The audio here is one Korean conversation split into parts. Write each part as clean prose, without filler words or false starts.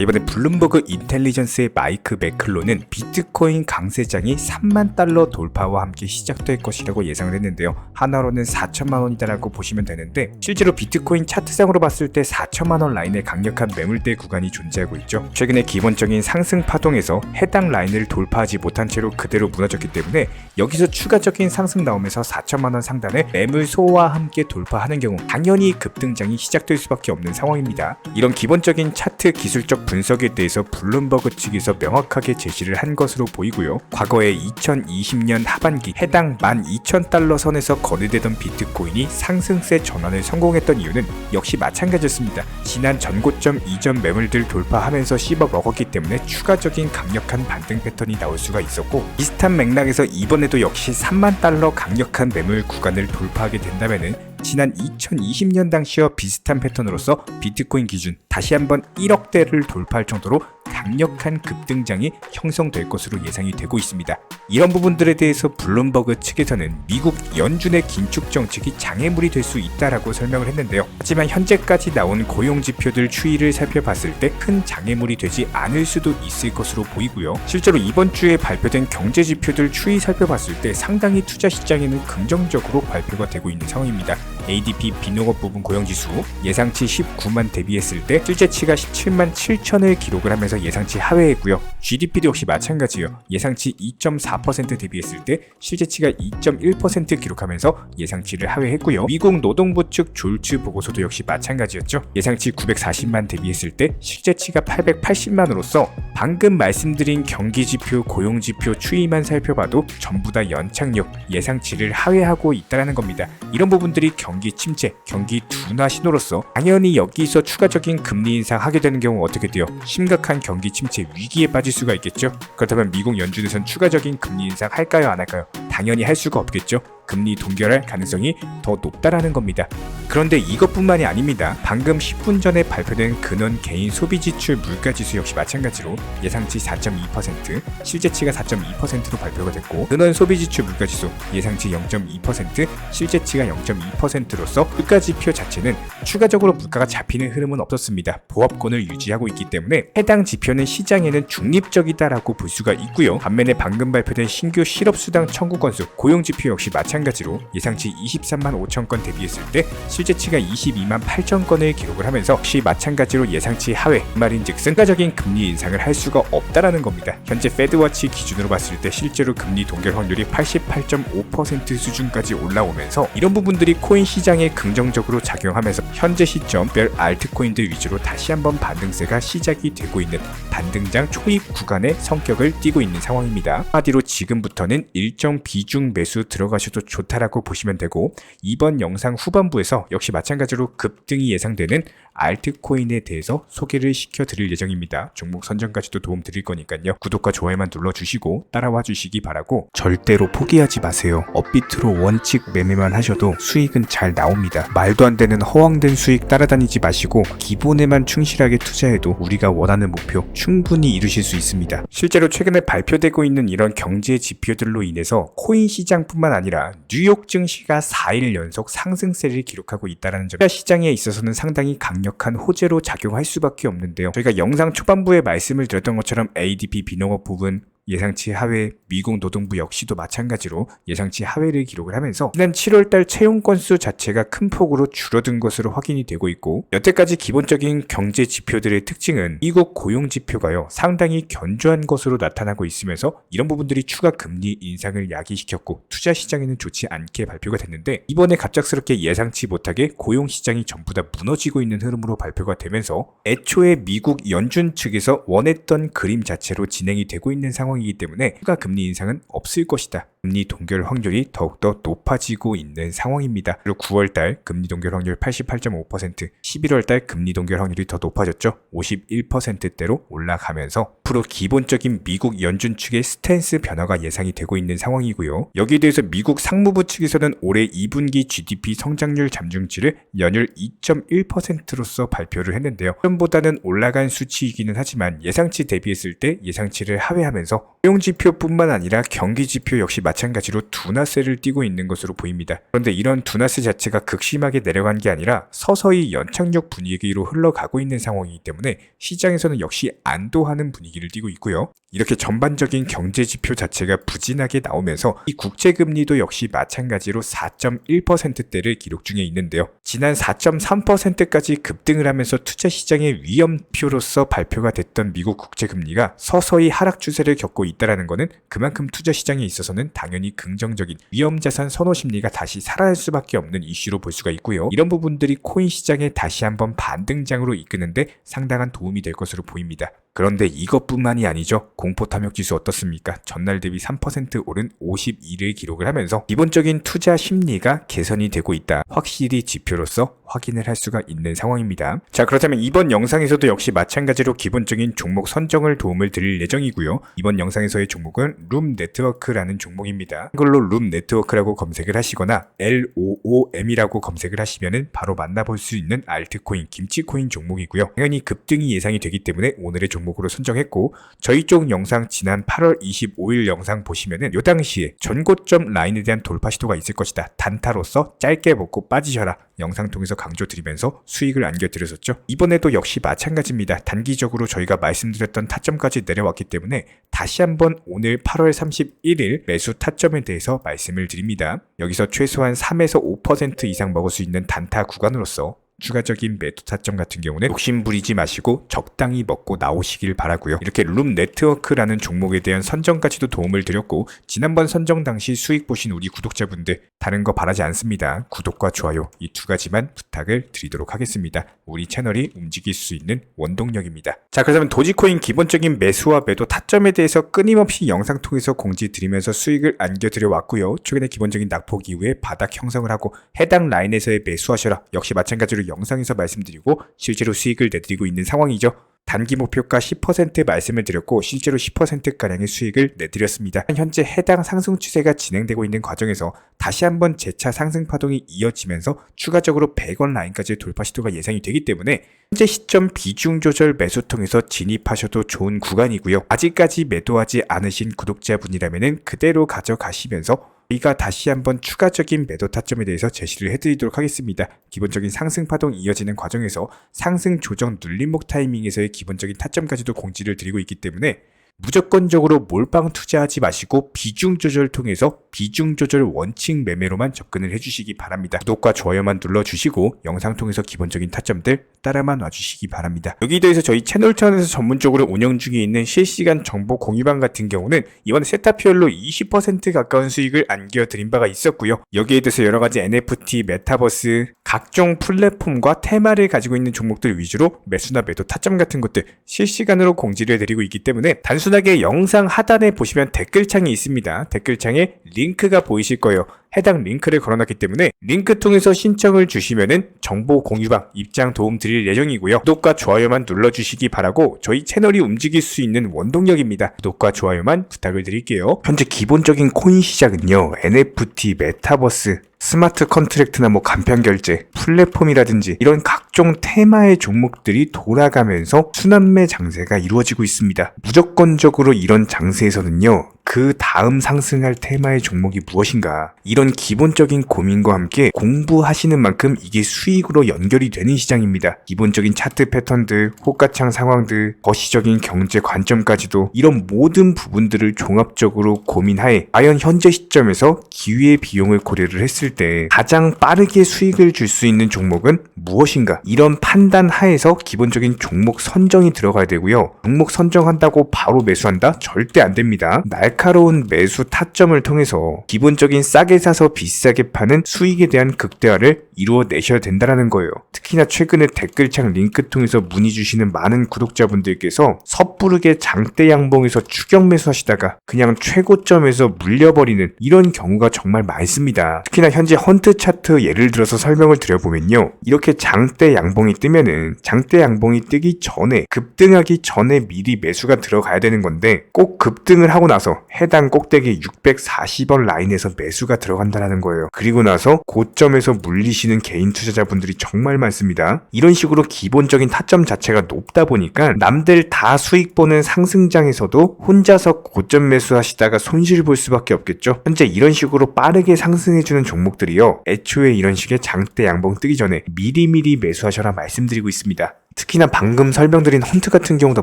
이번에 블룸버그 인텔리전스의 마이크 매클로는 비트코인 강세장이 3만 달러 돌파와 함께 시작될 것이라고 예상을 했는데요. 하나로는 4천만 원이다라고 보시면 되는데 실제로 비트코인 차트상으로 봤을 때 4천만 원 라인의 강력한 매물대 구간이 존재하고 있죠. 최근에 기본적인 상승 파동에서 해당 라인을 돌파하지 못한 채로 그대로 무너졌기 때문에 여기서 추가적인 상승 나오면서 4천만 원 상단의 매물 소와 함께 돌파하는 경우 당연히 급등장이 시작될 수밖에 없는 상황입니다. 이런 기본적인 차트 기술적 분석에 대해서 블룸버그 측에서 명확하게 제시를 한 것으로 보이고요. 과거에 2020년 하반기 해당 12,000달러 선에서 거래되던 비트코인이 상승세 전환을 성공했던 이유는 역시 마찬가지였습니다. 지난 전고점 이전 매물들 돌파하면서 씹어 먹었기 때문에 추가적인 강력한 반등 패턴이 나올 수가 있었고, 비슷한 맥락에서 이번에도 역시 3만 달러 강력한 매물 구간을 돌파하게 된다면은 지난 2020년 당시와 비슷한 패턴으로서 비트코인 기준 다시 한번 1억대를 돌파할 정도로 강력한 급등장이 형성될 것으로 예상이 되고 있습니다. 이런 부분들에 대해서 블룸버그 측에서는 미국 연준의 긴축 정책이 장애물이 될 수 있다라고 설명을 했는데요. 하지만 현재까지 나온 고용 지표들 추이를 살펴봤을 때 큰 장애물이 되지 않을 수도 있을 것으로 보이고요. 실제로 이번 주에 발표된 경제 지표들 추이 살펴봤을 때 상당히 투자 시장에는 긍정적으로 발표가 되고 있는 상황입니다. ADP 비농업 부분 고용지수 예상치 19만 대비했을 때 실제치가 17만 7천을 기록을 하면서 예상치 하회했고요. GDP도 역시 마찬가지예요. 예상치 2.4% 대비했을 때 실제치가 2.1% 기록하면서 예상치를 하회했고요. 미국 노동부 측 졸츠 보고서도 역시 마찬가지였죠. 예상치 940만 대비했을 때 실제치가 880만으로서 방금 말씀드린 경기지표, 고용지표 추이만 살펴봐도 전부 다 연착륙, 예상치를 하회하고 있다는 겁니다. 이런 부분들이 경기 침체, 경기 둔화 신호로서 당연히 여기서 추가적인 금리 인상하게 되는 경우 어떻게 돼요? 심각한 경기 침체 위기에 빠질 수가 있겠죠. 그렇다면 미국 연준에선 추가적인 금리 인상 할까요, 안 할까요? 당연히 할 수가 없겠죠. 금리 동결할 가능성이 더 높다라는 겁니다. 그런데 이것뿐만이 아닙니다. 방금 10분 전에 발표된 근원 개인 소비지출 물가지수 역시 마찬가지로 예상치 4.2%, 실제치가 4.2%로 발표가 됐고, 근원 소비지출 물가지수 예상치 0.2%, 실제치가 0.2%로서 물가지표 자체는 추가적으로 물가가 잡히는 흐름은 없었습니다. 보합권을 유지하고 있기 때문에 해당 지표는 시장에는 중립적이다라고 볼 수가 있고요. 반면에 방금 발표된 신규 실업수당 청구 건수, 고용지표 역시 마찬가지로 예상치 23만 5천 건 대비했을 때 실제치가 22만 8천 건을 기록을 하면서 역시 마찬가지로 예상치 하회, 말인즉슨 추가적인 금리 인상을 할 수가 없다라는 겁니다. 현재 페드워치 기준으로 봤을 때 실제로 금리 동결 확률이 88.5% 수준까지 올라오면서 이런 부분들이 코인 시장에 긍정적으로 작용하면서 현재 시점 별 알트코인들 위주로 다시 한번 반등세가 시작이 되고 있는 반등장 초입 구간의 성격을 띠고 있는 상황입니다. 한마디로 지금부터는 일정 비중 매수 들어가셔도 좋다라고 보시면 되고, 이번 영상 후반부에서 역시 마찬가지로 급등이 예상되는 알트코인에 대해서 소개를 시켜드릴 예정입니다. 종목 선정까지도 도움 드릴 거니까요. 구독과 좋아요만 눌러주시고 따라와 주시기 바라고, 절대로 포기하지 마세요. 업비트로 원칙 매매만 하셔도 수익은 잘 나옵니다. 말도 안 되는 허황된 수익 따라다니지 마시고 기본에만 충실하게 투자해도 우리가 원하는 목표 충분히 이루실 수 있습니다. 실제로 최근에 발표되고 있는 이런 경제 지표들로 인해서 코인 시장뿐만 아니라 뉴욕 증시가 4일 연속 상승세를 기록하고 있다는 점, 시장에 있어서는 상당히 강력한 호재로 작용할 수밖에 없는데요. 저희가 영상 초반부에 말씀을 드렸던 것처럼 ADP 비농업 부분 예상치 하회, 미국 노동부 역시도 마찬가지로 예상치 하회를 기록을 하면서 지난 7월달 채용 건수 자체가 큰 폭으로 줄어든 것으로 확인이 되고 있고, 여태까지 기본적인 경제 지표들의 특징은 미국 고용 지표가요 상당히 견조한 것으로 나타나고 있으면서 이런 부분들이 추가 금리 인상을 야기시켰고 투자 시장에는 좋지 않게 발표가 됐는데, 이번에 갑작스럽게 예상치 못하게 고용 시장이 전부 다 무너지고 있는 흐름으로 발표가 되면서 애초에 미국 연준 측에서 원했던 그림 자체로 진행이 되고 있는 상황이기 때문에 추가 금리 인상은 없을 것이다. 금리 동결 확률이 더욱더 높아지고 있는 상황입니다. 그리고 9월달 금리 동결 확률 88.5%, 11월달 금리 동결 확률이 더 높아졌죠. 51%대로 올라가면서 앞으로 기본적인 미국 연준 측의 스탠스 변화가 예상이 되고 있는 상황이고요. 여기에 대해서 미국 상무부 측에서는 올해 2분기 GDP 성장률 잠중치를 연율 2.1%로서 발표를 했는데요. 전보다는 올라간 수치이기는 하지만 예상치 대비했을 때 예상치를 하회하면서 고용지표뿐만 아니라 경기지표 역시 마찬가지로 둔화세를 띠고 있는 것으로 보입니다. 그런데 이런 둔화세 자체가 극심하게 내려간 게 아니라 서서히 연착륙 분위기로 흘러가고 있는 상황이기 때문에 시장에서는 역시 안도하는 분위기를 띠고 있고요. 이렇게 전반적인 경제 지표 자체가 부진하게 나오면서 이 국채금리도 역시 마찬가지로 4.1%대를 기록 중에 있는데요. 지난 4.3%까지 급등을 하면서 투자 시장의 위험표로서 발표가 됐던 미국 국채금리가 서서히 하락 추세를 겪고 있다는 것은 그만큼 투자 시장에 있어서는 당연히 긍정적인 위험자산 선호 심리가 다시 살아날 수밖에 없는 이슈로 볼 수가 있고요. 이런 부분들이 코인 시장에 다시 한번 반등장으로 이끄는데 상당한 도움이 될 것으로 보입니다. 그런데 이것뿐만이 아니죠. 공포 탐욕 지수 어떻습니까? 전날 대비 3% 오른 52를 기록을 하면서 기본적인 투자 심리가 개선이 되고 있다. 확실히 지표로서 확인을 할 수가 있는 상황입니다. 자, 그렇다면 이번 영상에서도 역시 마찬가지로 기본적인 종목 선정을 도움을 드릴 예정이고요. 이번 영상에서의 종목은 룸네트워크라는 종목입니다. 한글로 룸네트워크라고 검색을 하시거나 LOOM이라고 검색을 하시면 바로 만나볼 수 있는 알트코인, 김치코인 종목이고요. 당연히 급등이 예상이 되기 때문에 오늘의 종목으로 선정했고, 저희 쪽 영상 지난 8월 25일 영상 보시면은 요 당시에 전고점 라인에 대한 돌파 시도가 있을 것이다. 단타로서 짧게 먹고 빠지셔라. 영상 통해서 강조드리면서 수익을 안겨드렸었죠. 이번에도 역시 마찬가지입니다. 단기적으로 저희가 말씀드렸던 타점까지 내려왔기 때문에 다시 한번 오늘 8월 31일 매수 타점에 대해서 말씀을 드립니다. 여기서 최소한 3에서 5% 이상 먹을 수 있는 단타 구간으로서 추가적인 매도 타점 같은 경우는 욕심 부리지 마시고 적당히 먹고 나오시길 바라고요. 이렇게 룸네트워크라는 종목에 대한 선정까지도 도움을 드렸고, 지난번 선정 당시 수익 보신 우리 구독자분들 다른 거 바라지 않습니다. 구독과 좋아요 이 두 가지만 부탁을 드리도록 하겠습니다. 우리 채널이 움직일 수 있는 원동력입니다. 자, 그렇다면 도지코인 기본적인 매수와 매도 타점에 대해서 끊임없이 영상 통해서 공지 드리면서 수익을 안겨드려 왔고요. 최근에 기본적인 낙폭 이후에 바닥 형성을 하고 해당 라인에서의 매수하셔라. 역시 마찬가지로 영상에서 말씀드리고 실제로 수익을 내드리고 있는 상황이죠. 단기 목표가 10% 말씀을 드렸고 실제로 10%가량의 수익을 내드렸습니다. 현재 해당 상승 추세가 진행되고 있는 과정에서 다시 한번 재차 상승 파동이 이어지면서 추가적으로 100원 라인까지 돌파 시도가 예상이 되기 때문에 현재 시점 비중 조절 매수 통해서 진입하셔도 좋은 구간이고요. 아직까지 매도하지 않으신 구독자분이라면 그대로 가져가시면서 우리가 다시 한번 추가적인 매도 타점에 대해서 제시를 해드리도록 하겠습니다. 기본적인 상승 파동 이어지는 과정에서 상승 조정 눌림목 타이밍에서의 기본적인 타점까지도 공지를 드리고 있기 때문에 무조건적으로 몰빵 투자하지 마시고 비중 조절 통해서 비중 조절 원칙 매매로만 접근을 해주시기 바랍니다. 구독과 좋아요만 눌러주시고 영상 통해서 기본적인 타점들 따라만 와주시기 바랍니다. 여기에 대해서 저희 채널 차원에서 전문적으로 운영 중에 있는 실시간 정보 공유방 같은 경우는 이번 세타피얼로 20% 가까운 수익을 안겨드린 바가 있었고요. 여기에 대해서 여러가지 NFT, 메타버스, 각종 플랫폼과 테마를 가지고 있는 종목들 위주로 매수나 매도 타점 같은 것들 실시간으로 공지를 해드리고 있기 때문에 단순하게 영상 하단에 보시면 댓글창이 있습니다. 댓글창에 링크가 보이실 거예요. 해당 링크를 걸어놨기 때문에 링크 통해서 신청을 주시면은 정보 공유방 입장 도움 드릴 예정이고요. 구독과 좋아요만 눌러주시기 바라고 저희 채널이 움직일 수 있는 원동력입니다. 구독과 좋아요만 부탁을 드릴게요. 현재 기본적인 코인 시장은요, NFT, 메타버스, 스마트 컨트랙트나 간편 결제, 플랫폼이라든지 이런 각종 테마의 종목들이 돌아가면서 순환매 장세가 이루어지고 있습니다. 무조건적으로 이런 장세에서는요, 그 다음 상승할 테마의 종목이 무엇인가, 이런 기본적인 고민과 함께 공부하시는 만큼 이게 수익으로 연결이 되는 시장입니다. 기본적인 차트 패턴들, 호가창 상황들, 거시적인 경제 관점까지도 이런 모든 부분들을 종합적으로 고민하에 과연 현재 시점에서 기회의 비용을 고려를 했을 때 가장 빠르게 수익을 줄 수 있는 종목은 무엇인가, 이런 판단 하에서 기본적인 종목 선정이 들어가야 되고요. 종목 선정한다고 바로 매수한다? 절대 안 됩니다. 날카로운 매수 타점을 통해서 기본적인 싸게 사서 비싸게 파는 수익에 대한 극대화를 이루어내셔야 된다는 거예요. 특히나 최근에 댓글창 링크 통해서 문의 주시는 많은 구독자분들께서 섣부르게 장대 양봉에서 추격 매수하시다가 그냥 최고점에서 물려버리는 이런 경우가 정말 많습니다. 특히나 현재 헌트 차트 예를 들어서 설명을 드려보면요, 이렇게 장대 양봉이 뜨면은 장대 양봉이 뜨기 전에, 급등하기 전에 미리 매수가 들어가야 되는 건데 꼭 급등을 하고 나서 해당 꼭대기 640원 라인에서 매수가 들어간다는 거예요. 그리고 나서 고점에서 물리시는 개인 투자자분들이 정말 많습니다. 이런 식으로 기본적인 타점 자체가 높다 보니까 남들 다 수익 보는 상승장에서도 혼자서 고점 매수하시다가 손실 볼 수밖에 없겠죠. 현재 이런 식으로 빠르게 상승해주는 종목들이요, 애초에 이런 식의 장대 양봉 뜨기 전에 미리미리 매수하셔라 말씀드리고 있습니다. 특히나 방금 설명드린 헌트 같은 경우도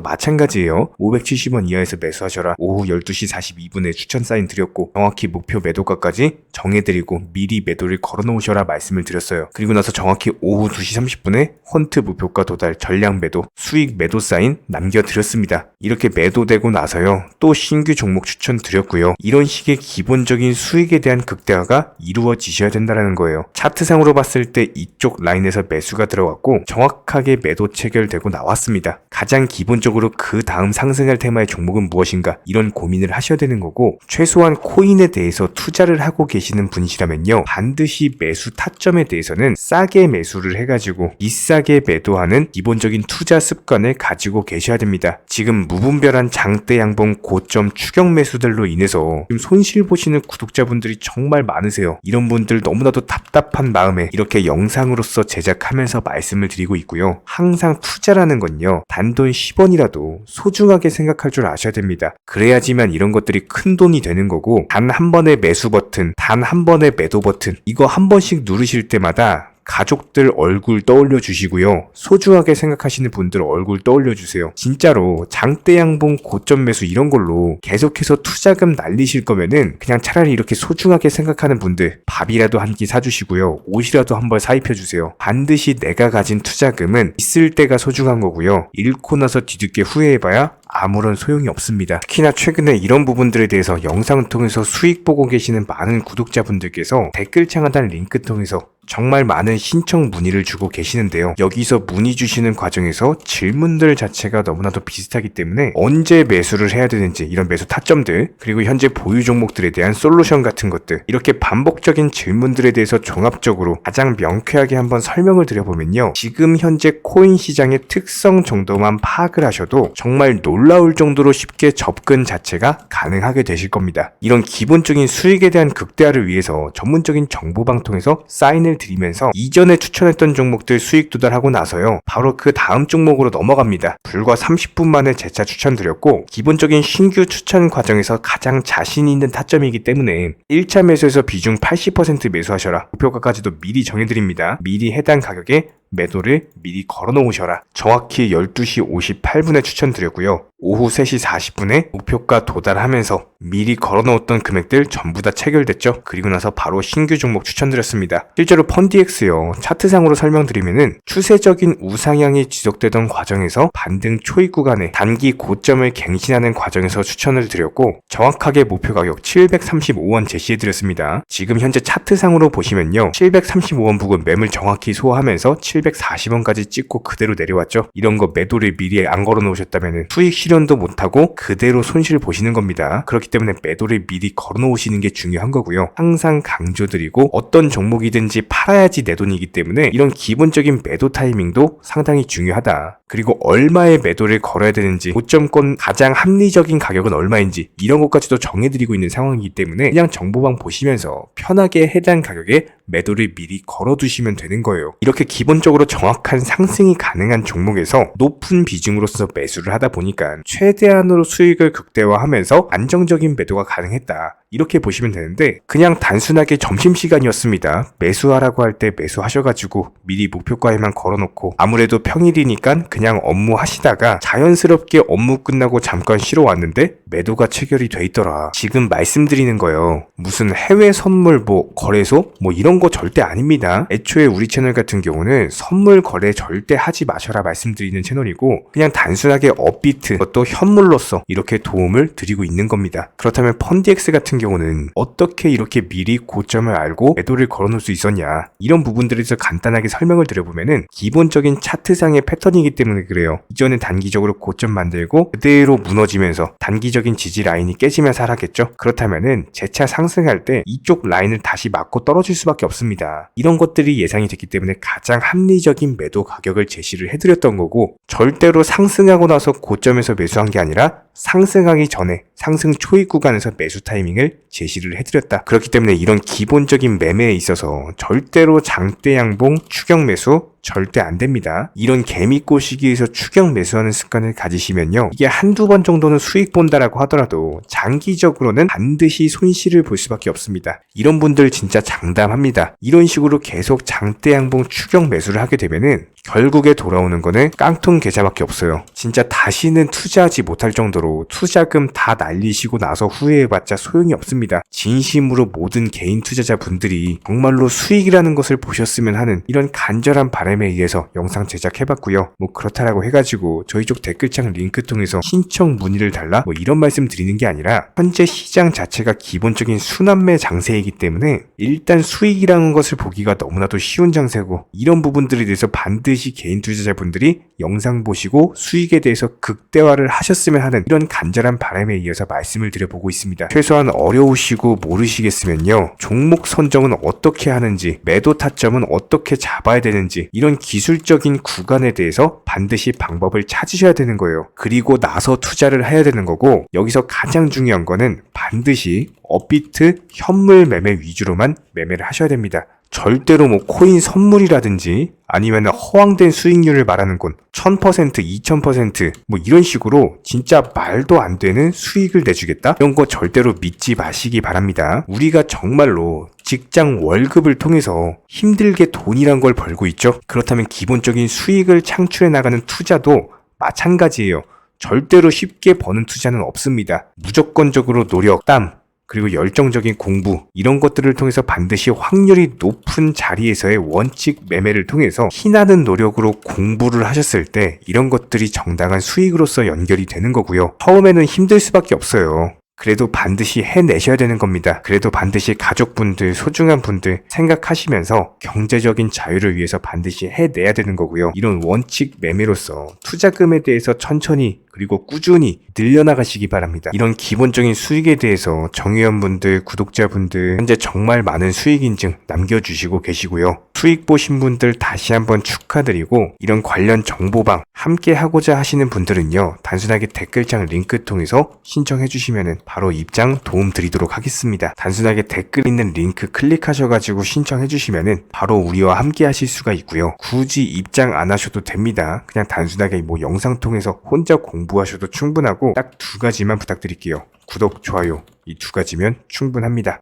마찬가지예요. 570원 이하에서 매수하셔라. 오후 12시 42분에 추천 사인 드렸고 정확히 목표 매도가까지 정해드리고 미리 매도를 걸어놓으셔라 말씀을 드렸어요. 그리고 나서 정확히 오후 2시 30분에 헌트 목표가 도달 전량 매도 수익 매도 사인 남겨드렸습니다. 이렇게 매도되고 나서요, 또 신규 종목 추천 드렸고요. 이런 식의 기본적인 수익에 대한 극대화가 이루어지셔야 된다는 거예요. 차트상으로 봤을 때 이쪽 라인에서 매수가 들어갔고 정확하게 매도 체결되고 나왔습니다. 가장 기본적으로 그 다음 상승할 테마의 종목은 무엇인가, 이런 고민을 하셔야 되는 거고, 최소한 코인에 대해서 투자를 하고 계시는 분이시라면요, 반드시 매수 타점에 대해서는 싸게 매수를 해가지고 비싸게 매도하는 기본적인 투자 습관을 가지고 계셔야 됩니다. 지금 무분별한 장대 양봉 고점 추격 매수들로 인해서 지금 손실 보시는 구독자분들이 정말 많으세요. 이런 분들 너무나도 답답한 마음에 이렇게 영상으로서 제작하면서 말씀을 드리고 있고요. 항상 투자라는 건요, 단돈 10원이라도 소중하게 생각할 줄 아셔야 됩니다. 그래야지만 이런 것들이 큰 돈이 되는 거고, 단 한 번의 매수 버튼, 단 한 번의 매도 버튼, 이거 한 번씩 누르실 때마다 가족들 얼굴 떠올려 주시고요, 소중하게 생각하시는 분들 얼굴 떠올려 주세요. 진짜로 장대 양봉 고점 매수 이런 걸로 계속해서 투자금 날리실 거면은 그냥 차라리 이렇게 소중하게 생각하는 분들 밥이라도 한 끼 사주시고요, 옷이라도 한 벌 사입혀 주세요. 반드시 내가 가진 투자금은 있을 때가 소중한 거고요, 잃고 나서 뒤늦게 후회해봐야 아무런 소용이 없습니다. 특히나 최근에 이런 부분들에 대해서 영상을 통해서 수익 보고 계시는 많은 구독자분들께서 댓글창 하단 링크 통해서 정말 많은 신청 문의를 주고 계시는데요. 여기서 문의 주시는 과정에서 질문들 자체가 너무나도 비슷하기 때문에 언제 매수를 해야 되는지, 이런 매수 타점들, 그리고 현재 보유 종목들에 대한 솔루션 같은 것들, 이렇게 반복적인 질문들에 대해서 종합적으로 가장 명쾌하게 한번 설명을 드려보면요, 지금 현재 코인 시장의 특성 정도만 파악을 하셔도 정말 놀라울 정도로 쉽게 접근 자체가 가능하게 되실 겁니다. 이런 기본적인 수익에 대한 극대화를 위해서 전문적인 정보방통에서 사인을 드리면서 이전에 추천했던 종목들 수익 도달하고 나서요, 바로 그 다음 종목으로 넘어갑니다. 불과 30분 만에 재차 추천드렸고, 기본적인 신규 추천 과정에서 가장 자신 있는 타점이기 때문에 1차 매수에서 비중 80% 매수하셔라, 목표가까지도 미리 정해드립니다. 미리 해당 가격에 매도를 미리 걸어놓으셔라. 정확히 12시 58분에 추천드렸고요. 오후 3시 40분에 목표가 도달하면서 미리 걸어놓았던 금액들 전부 다 체결됐죠. 그리고 나서 바로 신규 종목 추천드렸습니다. 실제로 펀디엑스요, 차트상으로 설명드리면은 추세적인 우상향이 지속되던 과정에서 반등 초입 구간에 단기 고점을 갱신하는 과정에서 추천을 드렸고, 정확하게 목표 가격 735원 제시해드렸습니다. 지금 현재 차트상으로 보시면요, 735원 부근 매물 정확히 소화하면서 740원까지 찍고 그대로 내려왔죠. 이런 거 매도를 미리 안 걸어 놓으셨다면 수익 실현도 못하고 그대로 손실을 보시는 겁니다. 그렇기 때문에 매도를 미리 걸어 놓으시는 게 중요한 거고요. 항상 강조드리고, 어떤 종목이든지 팔아야지 내 돈이기 때문에 이런 기본적인 매도 타이밍도 상당히 중요하다. 그리고 얼마의 매도를 걸어야 되는지, 고점권 가장 합리적인 가격은 얼마인지, 이런 것까지도 정해드리고 있는 상황이기 때문에 그냥 정보방 보시면서 편하게 해당 가격에 매도를 미리 걸어두시면 되는 거예요. 이렇게 기본적으로 정확한 상승이 가능한 종목에서 높은 비중으로서 매수를 하다 보니까 최대한으로 수익을 극대화하면서 안정적인 매도가 가능했다, 이렇게 보시면 되는데, 그냥 단순하게 점심시간이었습니다, 매수하라고 할 때 매수하셔가지고 미리 목표가에만 걸어놓고 아무래도 평일이니까 그냥 업무 하시다가 자연스럽게 업무 끝나고 잠깐 쉬러 왔는데 매도가 체결이 돼 있더라. 지금 말씀드리는 거예요, 무슨 해외 선물 거래소 이런 거 절대 아닙니다. 애초에 우리 채널 같은 경우는 선물 거래 절대 하지 마셔라 말씀드리는 채널이고, 그냥 단순하게 업비트, 또 현물로서 이렇게 도움을 드리고 있는 겁니다. 그렇다면 펀디엑스 같은 같은 경우는 어떻게 이렇게 미리 고점을 알고 매도를 걸어놓을 수 있었냐, 이런 부분들에 대해서 간단하게 설명을 드려보면은 기본적인 차트상의 패턴이기 때문에 그래요. 이전엔 단기적으로 고점 만들고 그대로 무너지면서 단기적인 지지 라인이 깨지면서 하락했죠. 그렇다면은 재차 상승할 때 이쪽 라인을 다시 맞고 떨어질 수밖에 없습니다. 이런 것들이 예상이 됐기 때문에 가장 합리적인 매도 가격을 제시를 해드렸던 거고, 절대로 상승하고 나서 고점에서 매수한 게 아니라 상승하기 전에 상승 초입 구간에서 매수 타이밍을 제시를 해드렸다. 그렇기 때문에 이런 기본적인 매매에 있어서 절대로 장대 양봉 추격 매수 절대 안 됩니다. 이런 개미꼬 시기에서 추격 매수하는 습관을 가지시면요, 이게 한두 번 정도는 수익 본다라고 하더라도 장기적으로는 반드시 손실을 볼 수밖에 없습니다. 이런 분들 진짜 장담합니다. 이런 식으로 계속 장대 양봉 추격 매수를 하게 되면은 결국에 돌아오는 거는 깡통 계좌밖에 없어요. 진짜 다시는 투자하지 못할 정도로 투자금 다 날리시고 나서 후회해봤자 소용이 없습니다. 진심으로 모든 개인 투자자분들이 정말로 수익이라는 것을 보셨으면 하는 이런 간절한 바람에 의해서 영상 제작해봤고요. 뭐 그렇다라고 해가지고 저희 쪽 댓글창 링크 통해서 신청 문의를 달라 뭐 이런 말씀 드리는 게 아니라, 현재 시장 자체가 기본적인 순환매 장세이기 때문에 일단 수익이라는 것을 보기가 너무나도 쉬운 장세고, 이런 부분들에 대해서 반드시 개인 투자자분들이 영상 보시고 수익에 대해서 극대화를 하셨으면 하는 이런 간절한 바람에 이어서 말씀을 드려보고 있습니다. 최소한 어려우시고 모르시겠으면요, 종목 선정은 어떻게 하는지, 매도 타점은 어떻게 잡아야 되는지, 이런 기술적인 구간에 대해서 반드시 방법을 찾으셔야 되는 거예요. 그리고 나서 투자를 해야 되는 거고, 여기서 가장 중요한 거는 반드시 업비트 현물 매매 위주로만 매매를 하셔야 됩니다. 절대로 뭐 코인 선물이라든지 아니면 허황된 수익률을 말하는 건 1000%, 2000% 뭐 이런 식으로 진짜 말도 안 되는 수익을 내주겠다? 이런 거 절대로 믿지 마시기 바랍니다. 우리가 정말로 직장 월급을 통해서 힘들게 돈이란 걸 벌고 있죠. 그렇다면 기본적인 수익을 창출해 나가는 투자도 마찬가지예요. 절대로 쉽게 버는 투자는 없습니다. 무조건적으로 노력, 땀, 그리고 열정적인 공부, 이런 것들을 통해서 반드시 확률이 높은 자리에서의 원칙 매매를 통해서 희나는 노력으로 공부를 하셨을 때 이런 것들이 정당한 수익으로서 연결이 되는 거고요. 처음에는 힘들 수밖에 없어요. 그래도 반드시 해내셔야 되는 겁니다. 그래도 반드시 가족분들, 소중한 분들 생각하시면서 경제적인 자유를 위해서 반드시 해내야 되는 거고요. 이런 원칙 매매로서 투자금에 대해서 천천히 그리고 꾸준히 늘려나가시기 바랍니다. 이런 기본적인 수익에 대해서 정회원분들, 구독자분들 현재 정말 많은 수익 인증 남겨주시고 계시고요. 수익 보신 분들 다시 한번 축하드리고, 이런 관련 정보방 함께 하고자 하시는 분들은요, 단순하게 댓글창 링크 통해서 신청해 주시면 바로 입장 도움 드리도록 하겠습니다. 단순하게 댓글 있는 링크 클릭하셔가지고 신청해 주시면 바로 우리와 함께 하실 수가 있고요. 굳이 입장 안 하셔도 됩니다. 그냥 단순하게 뭐 영상 통해서 혼자 공부하셔도 충분하고 딱 두 가지만 부탁드릴게요. 구독, 좋아요, 이 두 가지면 충분합니다.